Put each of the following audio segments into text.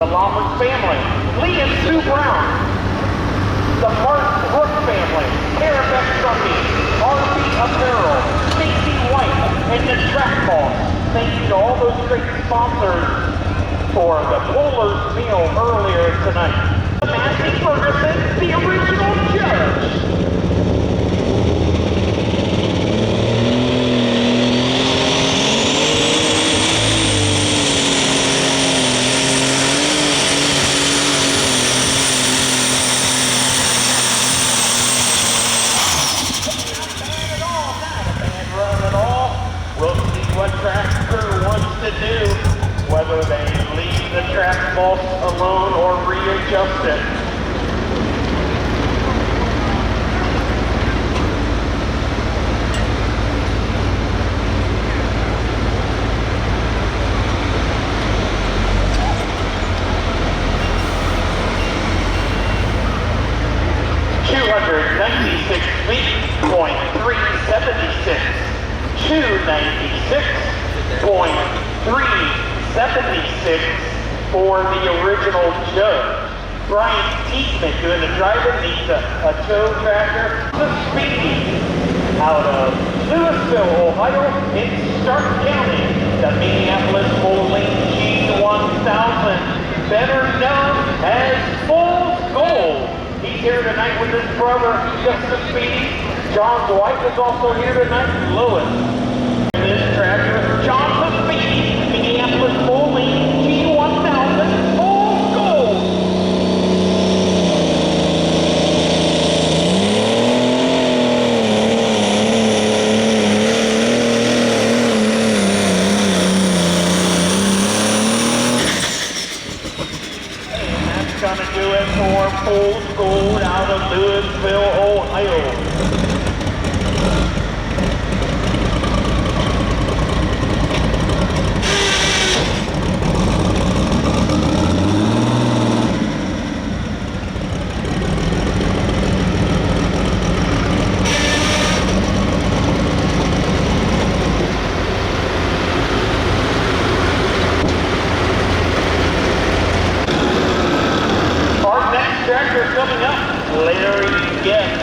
The Lawford family, Lee and Sue Brown. The Martin Brook family, Caravan Trucking, RV Apparel, Stacy White, and the Track Boss. Thank you to all those great sponsors for the Bowler's meal earlier tonight. Massey Ferguson, the original judge. 296.376 for the original judge. Brian Teekman doing the driving, needs a tow tractor. The Speedy out of Louisville, Ohio in Stark County. The Minneapolis Bowling G1000, better known as Fool's Gold. He's here tonight with his brother, Justin Speedy. John Dwight is also here tonight, Louis. This tractor, Johnson Speedy, Minneapolis Bowling G1000, Fool's Gold. And that's gonna do it for Fool's Gold out of Louisville, Ohio. Coming up, Larry Getz,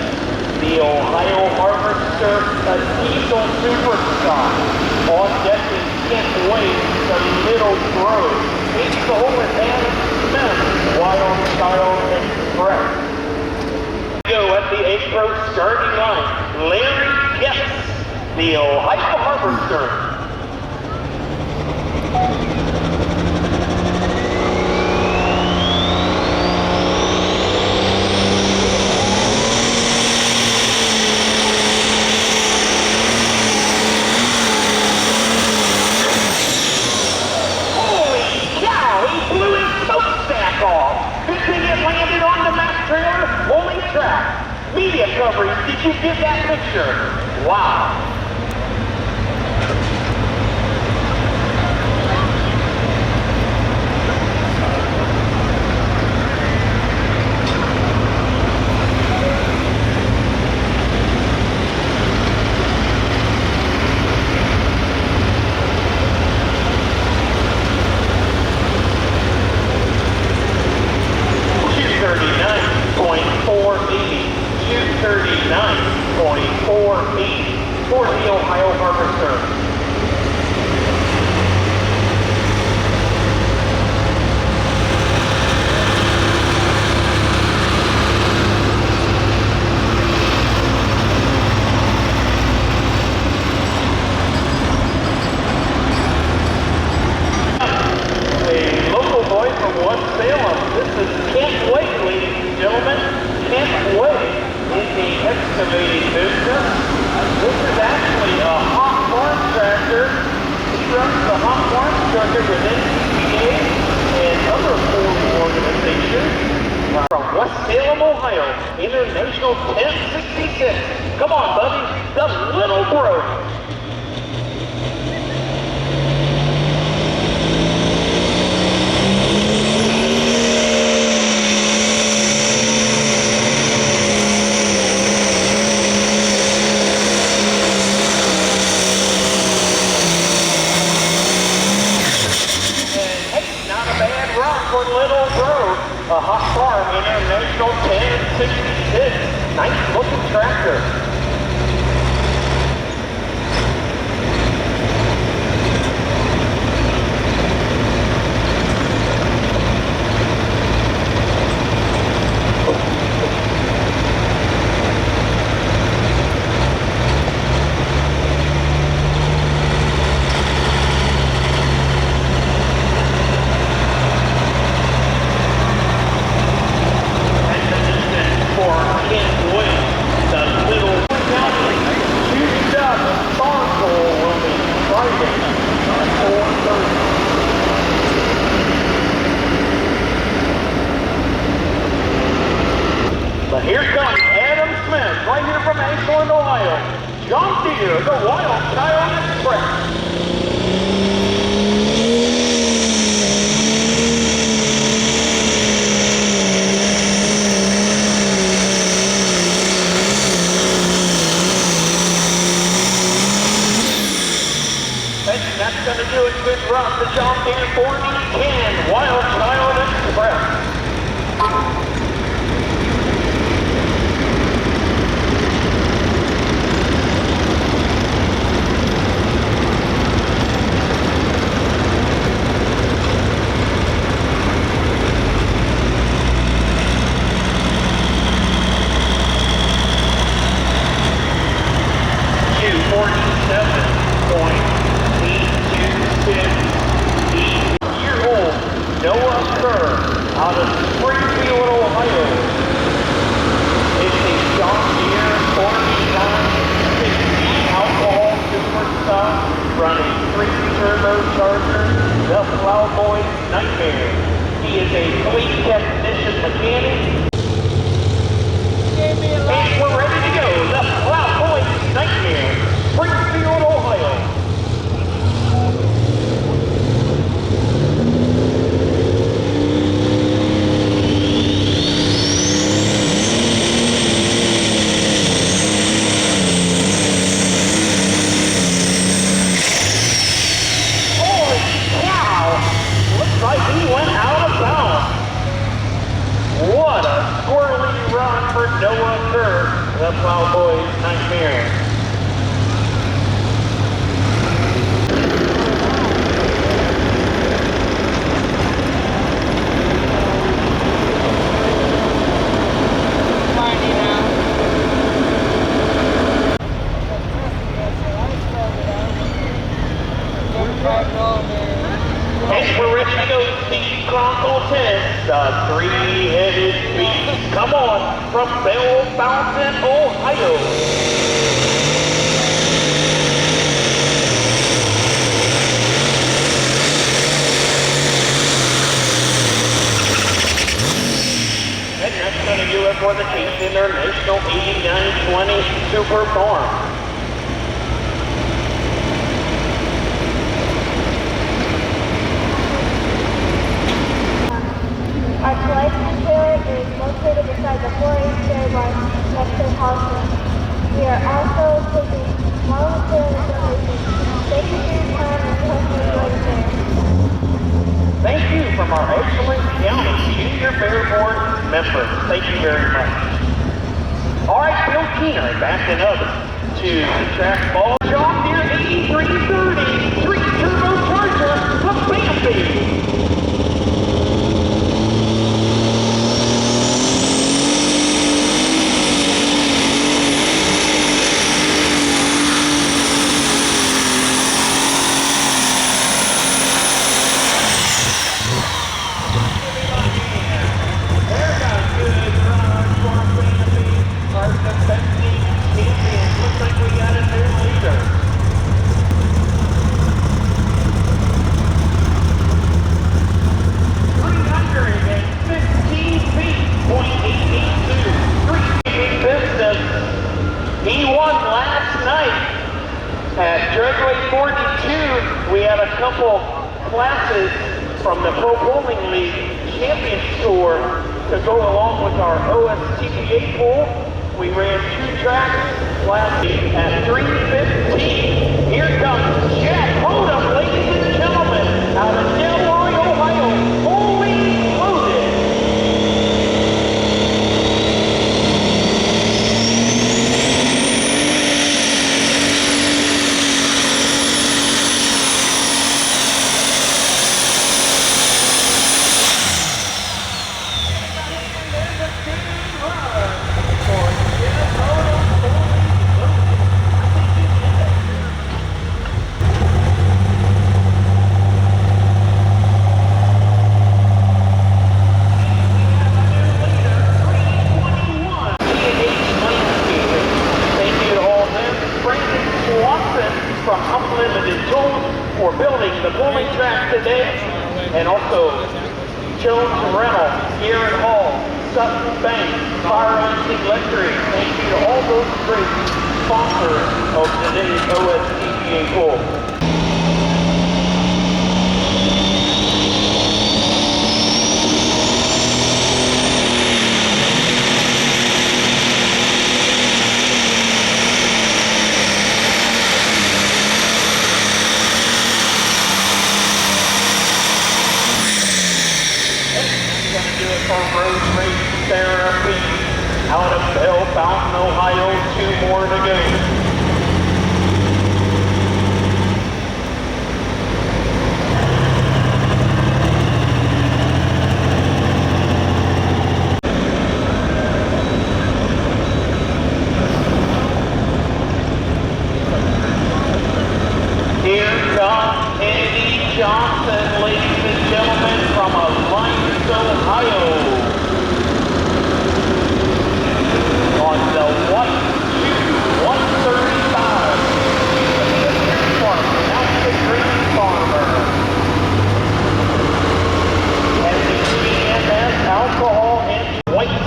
the Ohio Harvester, a diesel superstar. On deck is Kent Wade, the Little Grove. It's the with Adam Smith, Wild Style Express. Go at the A-Pro starting line, Larry Getz, the Ohio Harvester. Media coverage, did you get that picture? Wow. For the Ohio Harvester. A local boy from West Salem. This is Kent Wade, ladies and gentlemen. Kent Wade in the excavating business. This is actually a hot farm tractor. He runs the hot farm tractor with NCPA and other foreign organizations from West Salem, Ohio, International 1066. Come on, buddy, the Little Grove. Little Mills Road, a hot farm international 1066. Nice looking tractor. But here comes Adam Smith, right here from Ashland, Ohio. John Deere, the Wild Child Express. And that's going to do it. Good run to John Deere 4010, Wild Child Express. 47.826 Noah Kerr out of Springfield, Ohio. It's a John Deere 4960 alcohol superstock running 3 turbocharger, the Plowboy Nightmare. He is a fleet technician mechanic. And we're ready to go. The Plowboy Nightmare, Springfield, Ohio. Like he went out of bounds. What a squirrely run for Noah Kerr, the Plowboy's Nightmare. And we're ready to go see Chronicle 10, the three-headed beast. Come on, from Bell Fountain, Ohio. And that's going to do it for the Case International 8920 Super Farm. Our collection trailer is located beside the 4-H dairy barn next to the Coliseum. We are also taking volunteer donations. Thank you for your time and customer enjoy the fair. Thank you from our excellent county junior fair board members. Thank you very much. All right, Bill Keener backing up to the track ball. John Deere 8330, 3 turbocharger, the Bambi. He won last night at Dragway 42. We had a couple classes from the Pro Bowling League Champions Tour to go along with our OSTPA pool. We ran 2 tracks last week at 3:15. Here comes Jack Hodum, ladies and gentlemen, out of Delroy, Ohio, fully loaded. Rental, Aaron Hall, Sutton Bank, Fire Electric. Thank you to all those great sponsors of today's OSTPA pool. For road race therapy out of Bell Fountain, Ohio. 2 more to go. Here comes Eddie Johnson, ladies and gentlemen, from Alliance, Ohio. On the 1-2-135. That's the Green Farmer. And the GMS alcohol and white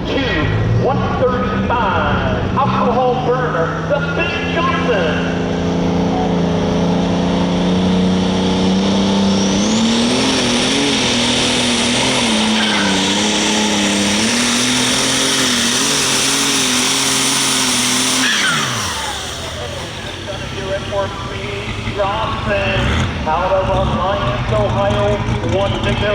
2-135. Alcohol burner, the Big Johnson. Johnson out of Alliance, Ohio. 1 to go.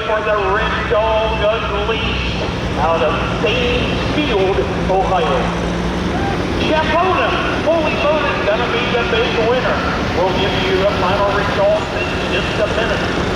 For the Red Dog Unleashed out of Field, Ohio. Chapoda, fully loaded, gonna be the big winner. We'll give you the final results in just a minute.